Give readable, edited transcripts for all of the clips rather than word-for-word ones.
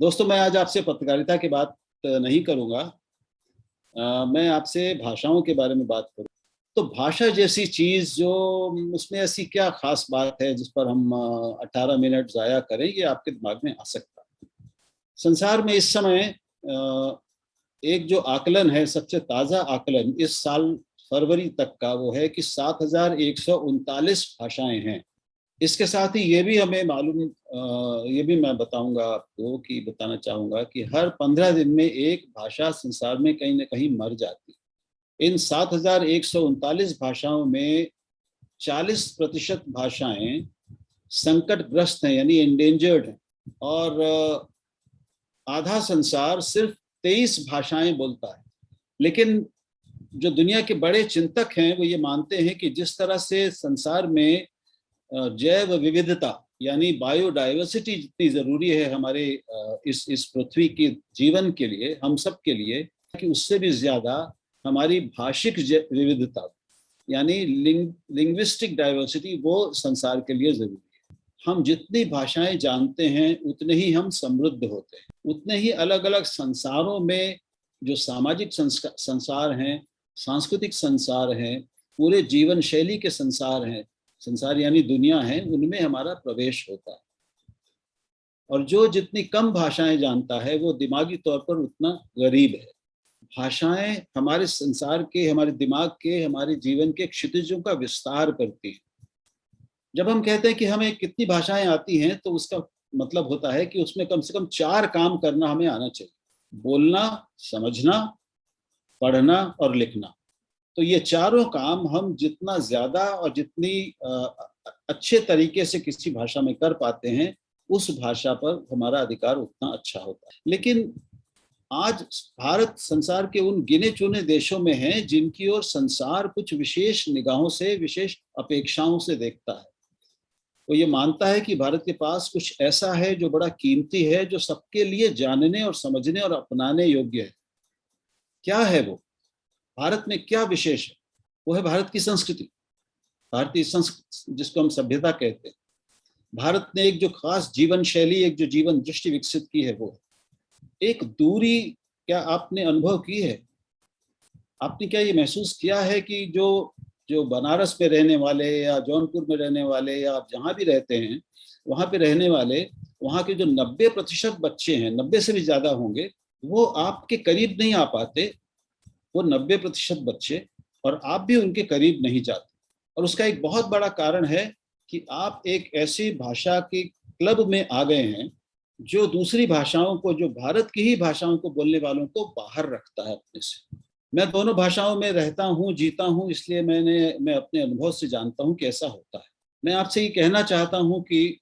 दोस्तों, मैं आज आपसे पत्रकारिता की बात नहीं करूंगा। मैं आपसे भाषाओं के बारे में बात करूँ। तो भाषा जैसी चीज जो, उसमें ऐसी क्या खास बात है जिस पर हम 18 मिनट जाया करें, ये आपके दिमाग में आ सकता है। संसार में इस समय एक जो आकलन है, सबसे ताजा आकलन इस साल फरवरी तक का, वो है कि 7,139 भाषाएं हैं। इसके साथ ही ये भी हमें मालूम, ये भी मैं बताऊंगा आपको, कि बताना चाहूंगा कि हर 15 दिन में एक भाषा संसार में कहीं ना कहीं मर जाती है। इन 7,139 भाषाओं में 40% भाषाएं संकटग्रस्त हैं, यानी एंडेंजर्ड हैं। और आधा संसार सिर्फ 23 भाषाएं बोलता है। लेकिन जो दुनिया के बड़े चिंतक हैं वो ये मानते हैं कि जिस तरह से संसार में जैव विविधता यानी बायोडाइवर्सिटी जितनी जरूरी है हमारे इस पृथ्वी के जीवन के लिए, हम सब के लिए, कि उससे भी ज्यादा हमारी भाषिक विविधता यानी लिंग्विस्टिक डाइवर्सिटी वो संसार के लिए जरूरी है। हम जितनी भाषाएं जानते हैं उतने ही हम समृद्ध होते हैं, उतने ही अलग अलग संसारों में जो सामाजिक संसार हैं, सांस्कृतिक संसार हैं, पूरे जीवन शैली के संसार हैं, संसार यानी दुनिया है, उनमें हमारा प्रवेश होता है। और जो जितनी कम भाषाएं जानता है वो दिमागी तौर पर उतना गरीब है। भाषाएं हमारे संसार के, हमारे दिमाग के, हमारे जीवन के क्षितिजों का विस्तार करती हैं। जब हम कहते हैं कि हमें कितनी भाषाएं आती हैं, तो उसका मतलब होता है कि उसमें कम से कम 4 काम करना हमें आना चाहिए: बोलना, समझना, पढ़ना और लिखना। तो ये चारों काम हम जितना ज्यादा और जितनी अच्छे तरीके से किसी भाषा में कर पाते हैं, उस भाषा पर हमारा अधिकार उतना अच्छा होता है। लेकिन आज भारत संसार के उन गिने चुने देशों में है जिनकी ओर संसार कुछ विशेष निगाहों से, विशेष अपेक्षाओं से देखता है। वो ये मानता है कि भारत के पास कुछ ऐसा है जो बड़ा कीमती है, जो सबके लिए जानने और समझने और अपनाने योग्य है। क्या है वो? भारत में क्या विशेष है? वो है भारत की संस्कृति, भारतीय संस्कृति जिसको हम सभ्यता कहते हैं। भारत ने एक जो खास जीवन शैली, एक जो जीवन दृष्टि विकसित की है, वो एक दूरी। क्या आपने अनुभव की है? आपने क्या ये महसूस किया है कि जो जो बनारस में रहने वाले या जौनपुर में रहने वाले या आप जहाँ भी रहते हैं वहाँ पे रहने वाले, वहाँ के जो 90% बच्चे हैं, 90 से भी ज्यादा होंगे, वो आपके करीब नहीं आ पाते, वो 90% बच्चे, और आप भी उनके करीब नहीं जाते। और उसका एक बहुत बड़ा कारण है कि आप एक ऐसी भाषा के क्लब में आ गए हैं जो दूसरी भाषाओं को, जो भारत की ही भाषाओं को बोलने वालों को बाहर रखता है अपने से। मैं दोनों भाषाओं में रहता हूँ, जीता हूँ, इसलिए मैं अपने अनुभव से जानता हूँ कि ऐसा होता है। मैं आपसे ये कहना चाहता हूँ कि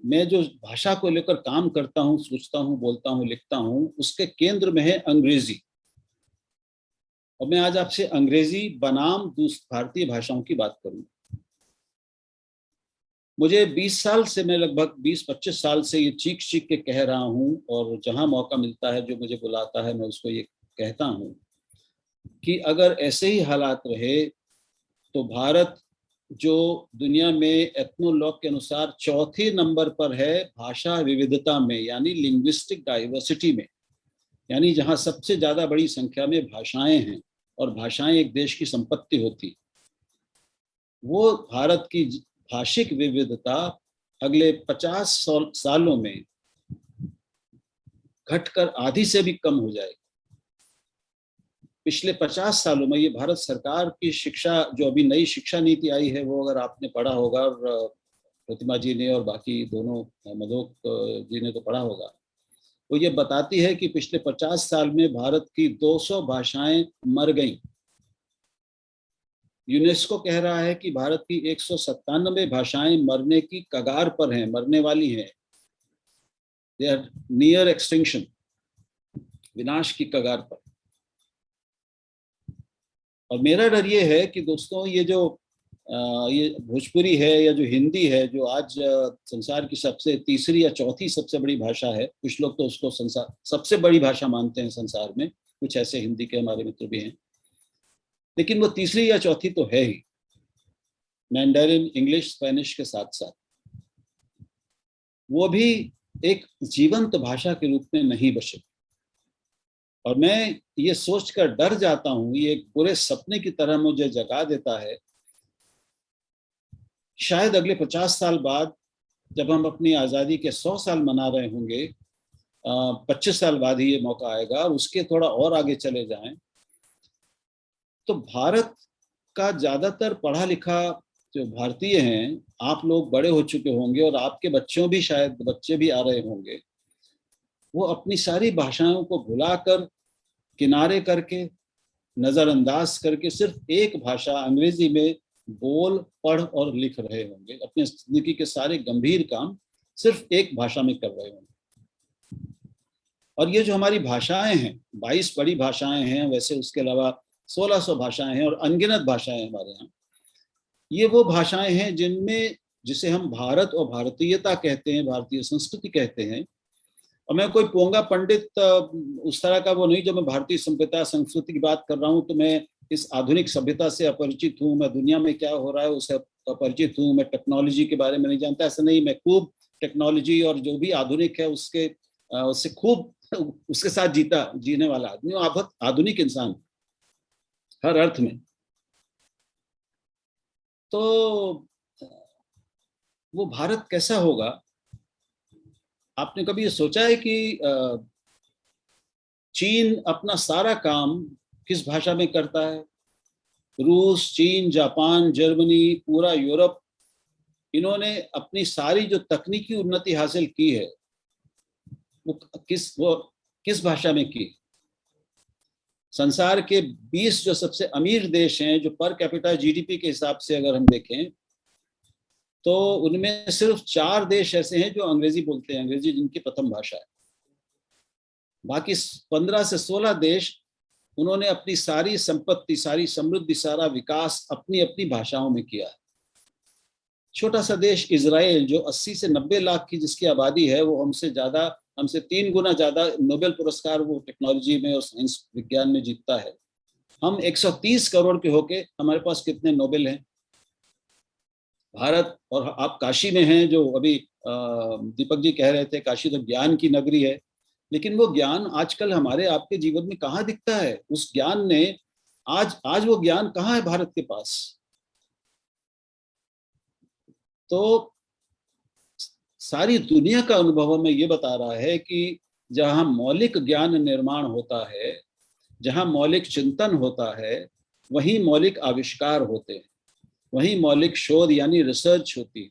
मैं जो भाषा को लेकर काम करता हूँ, सोचता हूँ, बोलता हूँ, लिखता हूँ, उसके केंद्र में है अंग्रेजी। और मैं आज आपसे अंग्रेजी बनाम भारतीय भाषाओं की बात करूंगा। मुझे 20 साल से, मैं लगभग 20-25 साल से ये चीख चीख के कह रहा हूँ, और जहां मौका मिलता है, जो मुझे बुलाता है, मैं उसको ये कहता हूँ कि अगर ऐसे ही हालात रहे तो भारत, जो दुनिया में एथनोलॉग के अनुसार चौथे नंबर पर है भाषा विविधता में, यानी लिंग्विस्टिक डाइवर्सिटी में, यानी जहां सबसे ज्यादा बड़ी संख्या में भाषाएं हैं और भाषाएं एक देश की संपत्ति होती, वो भारत की भाषिक विविधता अगले 50 सालों में घटकर आधी से भी कम हो जाएगी। पिछले 50 सालों में ये भारत सरकार की शिक्षा, जो अभी नई शिक्षा नीति आई है, वो अगर आपने पढ़ा होगा, और प्रतिमा जी ने और बाकी दोनों, मधोक जी ने तो पढ़ा होगा, वो ये बताती है कि पिछले 50 साल में भारत की 200 भाषाएं मर गईं। यूनेस्को कह रहा है कि भारत की 197 भाषाएं मरने की कगार पर हैं, मरने वाली हैं। दे आर नियर एक्सटिंक्शन, विनाश की कगार पर। और मेरा डर ये है कि दोस्तों, ये भोजपुरी है या जो हिंदी है, जो आज संसार की सबसे तीसरी या चौथी सबसे बड़ी भाषा है, कुछ लोग तो उसको संसार सबसे बड़ी भाषा मानते हैं संसार में, कुछ ऐसे हिंदी के हमारे मित्र भी हैं, लेकिन वो तीसरी या चौथी तो है ही, मैंडेरिन, इंग्लिश, स्पेनिश के साथ साथ। वो भी एक जीवंत भाषा के रूप में नहीं बचे। और मैं ये सोचकर डर जाता हूँ, ये एक बुरे सपने की तरह मुझे जगा देता है, शायद अगले 50 साल बाद जब हम अपनी आज़ादी के 100 साल मना रहे होंगे, 25 साल बाद ही ये मौका आएगा, और उसके थोड़ा और आगे चले जाएं, तो भारत का ज़्यादातर पढ़ा लिखा जो भारतीय हैं, आप लोग बड़े हो चुके होंगे और आपके बच्चों भी, शायद बच्चे भी आ रहे होंगे, वो अपनी सारी भाषाओं को भुलाकर, किनारे करके, नज़रअंदाज करके सिर्फ एक भाषा अंग्रेजी में बोल, पढ़ और लिख रहे होंगे। अपने जिंदगी के सारे गंभीर काम सिर्फ एक भाषा में कर रहे होंगे। और ये जो हमारी भाषाएं हैं, 22 बड़ी भाषाएं हैं, वैसे उसके अलावा 1600 भाषाएं हैं और अनगिनत भाषाएं हमारे यहाँ। ये वो भाषाएं हैं जिनमें, जिसे हम भारत और भारतीयता कहते हैं, भारतीय संस्कृति कहते हैं। और मैं कोई पोंगा पंडित उस तरह का वो नहीं जो मैं भारतीय सभ्यता संस्कृति की बात कर रहा हूँ तो मैं इस आधुनिक सभ्यता से अपरिचित हूँ, मैं दुनिया में क्या हो रहा है उससे अपरिचित हूँ, मैं टेक्नोलॉजी के बारे में नहीं जानता, ऐसा नहीं। मैं खूब टेक्नोलॉजी और जो भी आधुनिक है उससे खूब उसके साथ जीने वाला आदमी, आधुनिक इंसान हर अर्थ में। तो वो भारत कैसा होगा? आपने कभी ये सोचा है कि चीन अपना सारा काम किस भाषा में करता है? रूस, चीन, जापान, जर्मनी, पूरा यूरोप, इन्होंने अपनी सारी जो तकनीकी उन्नति हासिल की है वो किस भाषा में की? संसार के 20 जो सबसे अमीर देश हैं, जो पर कैपिटा जीडीपी के हिसाब से अगर हम देखें, तो उनमें सिर्फ 4 देश ऐसे हैं जो अंग्रेजी बोलते हैं, अंग्रेजी जिनकी प्रथम भाषा है। बाकी 15 से 16 देश, उन्होंने अपनी सारी संपत्ति, सारी समृद्धि, सारा विकास अपनी अपनी भाषाओं में किया है। छोटा सा देश इजराइल, जो 80 से 90 लाख की जिसकी आबादी है, वो हमसे 3 गुना ज्यादा नोबेल पुरस्कार वो टेक्नोलॉजी में और साइंस विज्ञान में जीतता है। हम 130 करोड़ के होके हमारे पास कितने नोबेल हैं? भारत, और आप काशी में हैं, जो अभी दीपक जी कह रहे थे, काशी तो ज्ञान की नगरी है, लेकिन वो ज्ञान आजकल हमारे आपके जीवन में कहाँ दिखता है? उस ज्ञान ने आज वो ज्ञान कहाँ है भारत के पास? तो सारी दुनिया का अनुभव हमें ये बता रहा है कि जहाँ मौलिक ज्ञान निर्माण होता है, जहाँ मौलिक चिंतन होता है, वहीं मौलिक आविष्कार होते हैं, वहीं मौलिक शोध यानी रिसर्च होती है,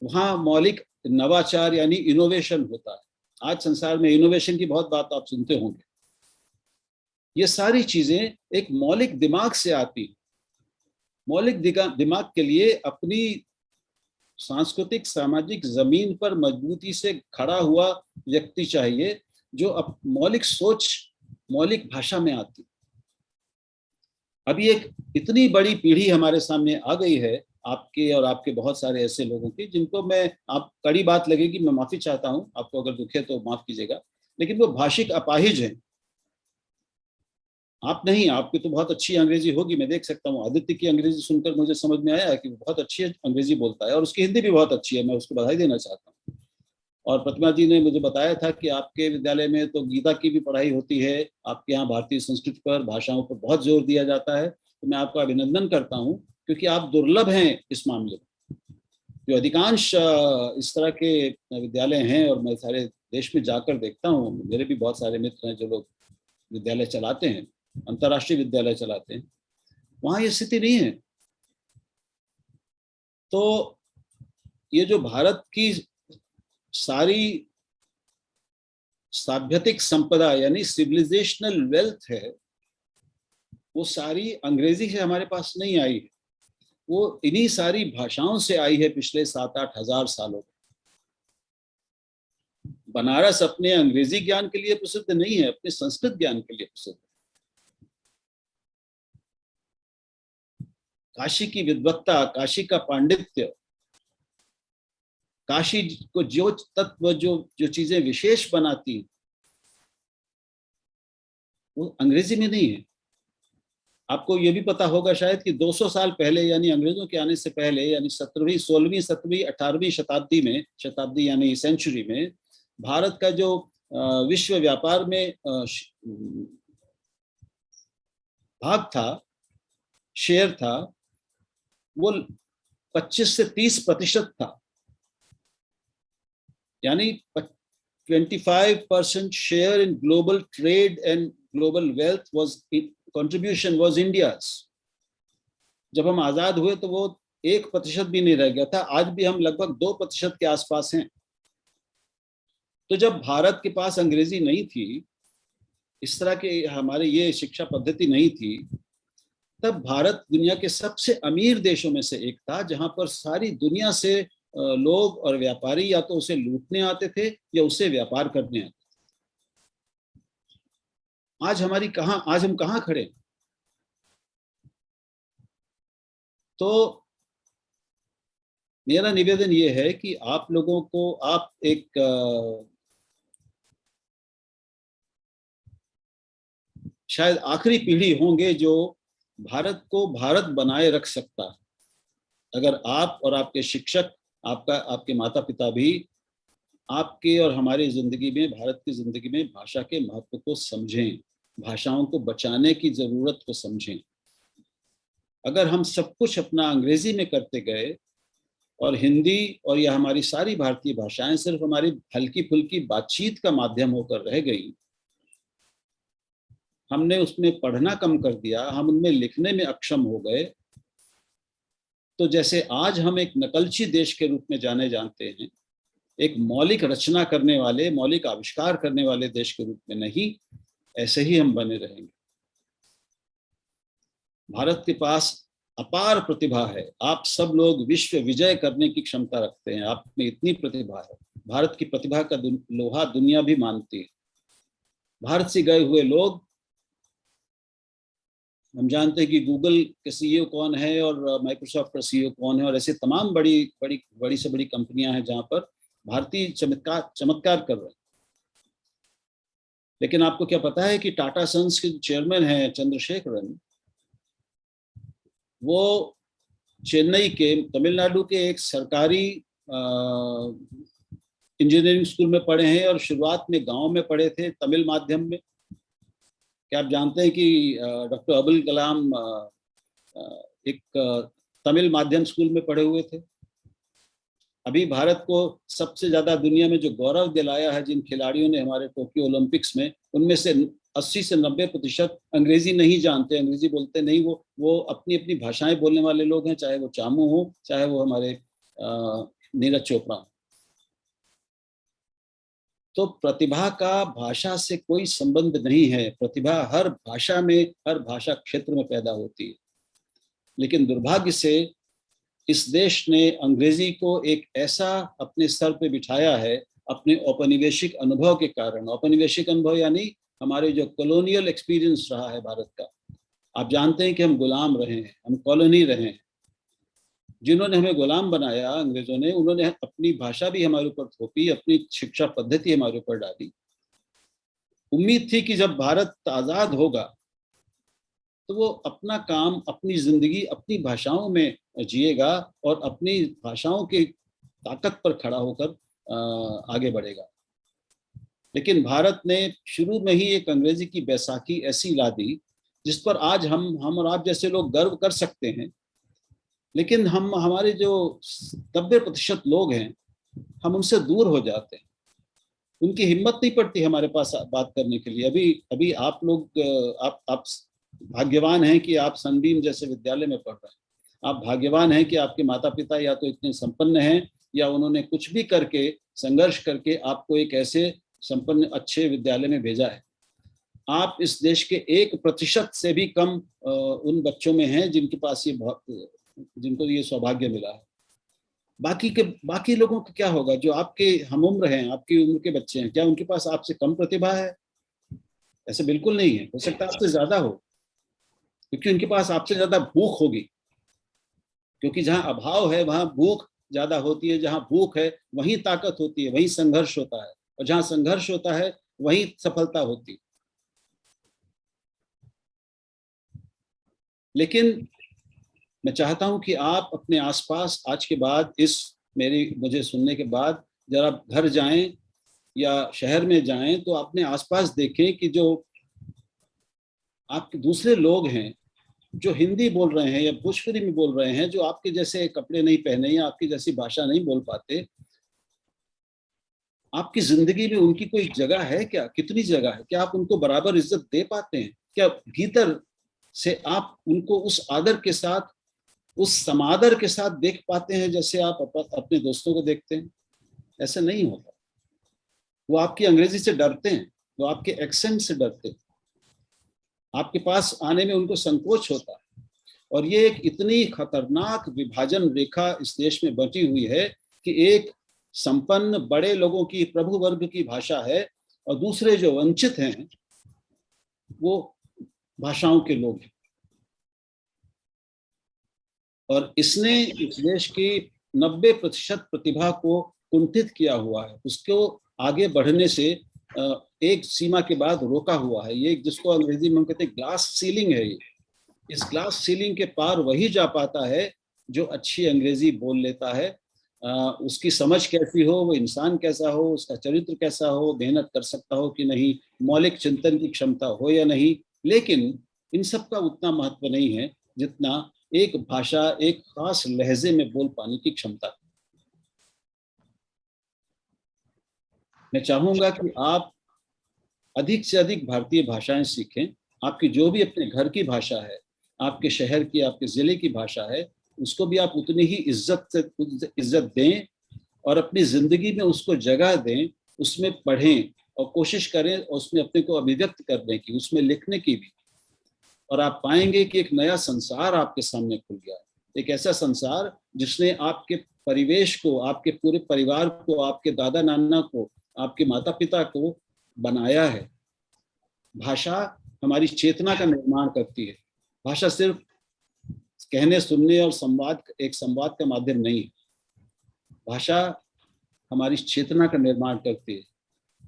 वहाँ मौलिक नवाचार यानी इनोवेशन होता है। आज संसार में इनोवेशन की बहुत बात आप सुनते होंगे। ये सारी चीजें एक मौलिक दिमाग से आती। मौलिक दिमाग के लिए अपनी सांस्कृतिक सामाजिक जमीन पर मजबूती से खड़ा हुआ व्यक्ति चाहिए, जो अब मौलिक सोच, मौलिक भाषा में आती। अभी एक इतनी बड़ी पीढ़ी हमारे सामने आ गई है, आपके और आपके बहुत सारे ऐसे लोगों की, जिनको मैं, आप कड़ी बात लगेगी, मैं माफी चाहता हूं, आपको अगर दुखे तो माफ कीजिएगा, लेकिन वो भाषिक अपाहिज हैं। आप नहीं, आपकी तो बहुत अच्छी अंग्रेजी होगी, मैं देख सकता हूँ। आदित्य की अंग्रेजी सुनकर मुझे समझ में आया है कि वो बहुत अच्छी अंग्रेजी बोलता है और उसकी हिंदी भी बहुत अच्छी है, मैं उसको बधाई देना चाहता हूँ। और प्रतिमा जी ने मुझे बताया था कि आपके विद्यालय में तो गीता की भी पढ़ाई होती है, आपके यहाँ भारतीय संस्कृति पर, भाषाओं पर बहुत जोर दिया जाता है। तो मैं आपका अभिनंदन करता हूँ, क्योंकि आप दुर्लभ हैं इस मामले में। जो अधिकांश इस तरह के विद्यालय हैं, और मैं सारे देश में जाकर देखता हूँ, मेरे भी बहुत सारे मित्र हैं जो लोग विद्यालय चलाते हैं, अंतर्राष्ट्रीय विद्यालय चलाते हैं, वहाँ ये स्थिति नहीं है। तो ये जो भारत की सारी सभ्यतिक संपदा यानी सिविलाइजेशनल वेल्थ है, वो सारी अंग्रेजी से हमारे पास नहीं आई है, वो इन्हीं सारी भाषाओं से आई है पिछले 7-8 हजार सालों में। बनारस अपने अंग्रेजी ज्ञान के लिए प्रसिद्ध नहीं है, अपने संस्कृत ज्ञान के लिए प्रसिद्ध है। काशी की विद्वत्ता, काशी का पांडित्य, काशी को जो तत्व, जो चीजें विशेष बनाती, वो अंग्रेजी में नहीं है। आपको ये भी पता होगा शायद कि 200 साल पहले, यानी अंग्रेजों के आने से पहले, यानी 16वीं 17वीं 18वीं शताब्दी में, शताब्दी यानी सेंचुरी में, भारत का जो विश्व व्यापार में भाग था, शेयर था, वो 25 से 30% था। यानी 25% share in global trade and global wealth was contribution was India's. जब हम आजाद हुए तो वो 1% भी नहीं रह गया था। आज भी हम लगभग 2% के आसपास हैं। तो जब भारत के पास अंग्रेजी नहीं थी, इस तरह के हमारे ये शिक्षा पद्धति नहीं थी, तब भारत दुनिया के सबसे अमीर देशों में से एक था, जहां पर सारी दुनिया से लोग और व्यापारी या तो उसे लूटने आते थे या उससे व्यापार करने आते थे। आज हम कहाँ खड़े? तो मेरा निवेदन ये है कि आप लोगों को, आप एक शायद आखिरी पीढ़ी होंगे जो भारत को भारत बनाए रख सकता है, अगर आप और आपके शिक्षक, आपके माता पिता भी आपके और हमारी जिंदगी में, भारत की जिंदगी में भाषा के महत्व को समझें, भाषाओं को बचाने की जरूरत को समझें। अगर हम सब कुछ अपना अंग्रेजी में करते गए और हिंदी और यह हमारी सारी भारतीय भाषाएं सिर्फ हमारी हल्की फुल्की बातचीत का माध्यम होकर रह गई, हमने उसमें पढ़ना कम कर दिया, हम उनमें लिखने में अक्षम हो गए, तो जैसे आज हम एक नकलची देश के रूप में जाने जानते हैं, एक मौलिक रचना करने वाले, मौलिक आविष्कार करने वाले देश के रूप में नहीं, ऐसे ही हम बने रहेंगे। भारत के पास अपार प्रतिभा है। आप सब लोग विश्व विजय करने की क्षमता रखते हैं, आप में इतनी प्रतिभा है। भारत की प्रतिभा का लोहा दुनिया भी मानती है। भारत से गए हुए लोग, हम जानते हैं कि गूगल के सीईओ कौन है और माइक्रोसॉफ्ट का सीईओ कौन है, और ऐसे तमाम बड़ी से बड़ी कंपनियां हैं जहां पर भारतीय चमत्कार कर रहे हैं। लेकिन आपको क्या पता है कि टाटा सन्स के चेयरमैन हैं चंद्रशेखरन, वो चेन्नई के, तमिलनाडु के एक सरकारी इंजीनियरिंग स्कूल में पढ़े हैं और शुरुआत में गांव में पढ़े थे, तमिल माध्यम में। क्या आप जानते हैं कि डॉक्टर अब्दुल कलाम एक तमिल माध्यम स्कूल में पढ़े हुए थे? अभी भारत को सबसे ज्यादा दुनिया में जो गौरव दिलाया है जिन खिलाड़ियों ने हमारे टोक्यो ओलंपिक्स में, उनमें से 80 से 90% अंग्रेजी नहीं जानते, अंग्रेजी बोलते नहीं। वो अपनी अपनी भाषाएं बोलने वाले लोग हैं, चाहे वो चामू हो, चाहे वो हमारे नीरज चोपड़ा हो। तो प्रतिभा का भाषा से कोई संबंध नहीं है। प्रतिभा हर भाषा में, हर भाषा क्षेत्र में पैदा होती है। लेकिन दुर्भाग्य से इस देश ने अंग्रेजी को एक ऐसा अपने स्तर पे बिठाया है, अपने औपनिवेशिक अनुभव के कारण। औपनिवेशिक अनुभव यानी हमारे जो कॉलोनियल एक्सपीरियंस रहा है भारत का। आप जानते हैं कि हम गुलाम रहे हैं, हम कॉलोनी रहे हैं। जिन्होंने हमें गुलाम बनाया, अंग्रेजों ने, उन्होंने अपनी भाषा भी हमारे ऊपर थोपी, अपनी शिक्षा पद्धति हमारे ऊपर डाली। उम्मीद थी कि जब भारत आजाद होगा तो वो अपना काम, अपनी जिंदगी अपनी भाषाओं में जिएगा और अपनी भाषाओं की ताकत पर खड़ा होकर आगे बढ़ेगा। लेकिन भारत ने शुरू में ही एक अंग्रेजी की बैसाखी ऐसी ला दी जिस पर आज हम और आप जैसे लोग गर्व कर सकते हैं। लेकिन हमारे जो 90% लोग हैं, हम उनसे दूर हो जाते हैं। उनकी हिम्मत नहीं पड़ती हमारे पास बात करने के लिए। अभी अभी आप लोग, आप भाग्यवान हैं कि आप सनबीम जैसे विद्यालय में पढ़ रहे हैं। आप भाग्यवान हैं कि आपके माता पिता या तो इतने संपन्न हैं या उन्होंने कुछ भी करके, संघर्ष करके आपको एक ऐसे संपन्न अच्छे विद्यालय में भेजा है। आप इस देश के 1% से भी कम उन बच्चों में हैं जिनको ये सौभाग्य मिला है। बाकी लोगों का क्या होगा जो आपके हम उम्र हैं, आपकी उम्र के बच्चे हैं? क्या उनके पास आपसे कम प्रतिभा है? ऐसे बिल्कुल नहीं है। हो सकता है आपसे ज्यादा हो, क्योंकि उनके पास आपसे ज्यादा भूख होगी। क्योंकि जहां अभाव है वहां भूख ज्यादा होती है, जहां भूख है वहीं ताकत होती है, वहीं संघर्ष होता है, और जहां संघर्ष होता है वहीं सफलता होती है। लेकिन मैं चाहता हूं कि आप अपने आसपास आज के बाद, मुझे सुनने के बाद जरा घर जाएं या शहर में जाएं तो अपने आसपास देखें कि जो आपके दूसरे लोग हैं जो हिंदी बोल रहे हैं या भोजपुरी में बोल रहे हैं, जो आपके जैसे कपड़े नहीं पहने या आपकी जैसी भाषा नहीं बोल पाते, आपकी जिंदगी में उनकी कोई जगह है क्या? कितनी जगह है? क्या आप उनको बराबर इज्जत दे पाते हैं? क्या भीतर से आप उनको उस आदर के साथ, उस समादर के साथ देख पाते हैं जैसे आप अपने दोस्तों को देखते हैं? ऐसा नहीं होता। वो आपकी अंग्रेजी से डरते हैं, वो आपके एक्सेंट से डरते हैं, आपके पास आने में उनको संकोच होता है। और ये एक इतनी खतरनाक विभाजन रेखा इस देश में बटी हुई है कि एक संपन्न बड़े लोगों की, प्रभु वर्ग की भाषा है, और दूसरे जो वंचित हैं वो भाषाओं के लोग हैं। और इसने इस देश की 90% प्रतिभा को कुंठित किया हुआ है, उसको आगे बढ़ने से एक सीमा के बाद रोका हुआ है। ये जिसको अंग्रेजी में हम कहते हैं ग्लास सीलिंग है। ये इस ग्लास सीलिंग के पार वही जा पाता है जो अच्छी अंग्रेजी बोल लेता है। उसकी समझ कैसी हो, वो इंसान कैसा हो, उसका चरित्र कैसा हो, मेहनत कर सकता हो कि नहीं, मौलिक चिंतन की क्षमता हो या नहीं। लेकिन इन सब का उतना महत्व नहीं है जितना एक भाषा, एक खास लहजे में बोल पाने की क्षमता। मैं चाहूंगा कि आप अधिक से अधिक भारतीय भाषाएं सीखें। आपकी जो भी अपने घर की भाषा है, आपके शहर की, आपके जिले की भाषा है, उसको भी आप उतनी ही इज्जत दें और अपनी जिंदगी में उसको जगह दें, उसमें पढ़ें और कोशिश करें और उसमें अपने को अभिव्यक्त करने की, उसमें लिखने की भी। और आप पाएंगे कि एक नया संसार आपके सामने खुल गया है, एक ऐसा संसार जिसने आपके परिवेश को, आपके पूरे परिवार को, आपके दादा नाना को, आपके माता पिता को बनाया है। भाषा हमारी चेतना का निर्माण करती है। भाषा सिर्फ कहने सुनने और एक संवाद का माध्यम नहीं है। भाषा हमारी चेतना का निर्माण करती है,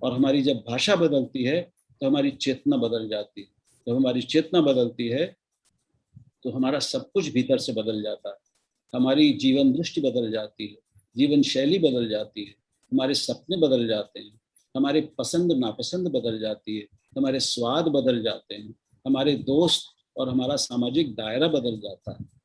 और हमारी जब भाषा बदलती है तो हमारी चेतना बदल जाती है। जब हमारी चेतना बदलती है तो हमारा सब कुछ भीतर से बदल जाता है। हमारी जीवन दृष्टि बदल जाती है, जीवन शैली बदल जाती है, हमारे सपने बदल जाते हैं, हमारे पसंद नापसंद बदल जाती है, हमारे स्वाद बदल जाते हैं, हमारे दोस्त और हमारा सामाजिक दायरा बदल जाता है।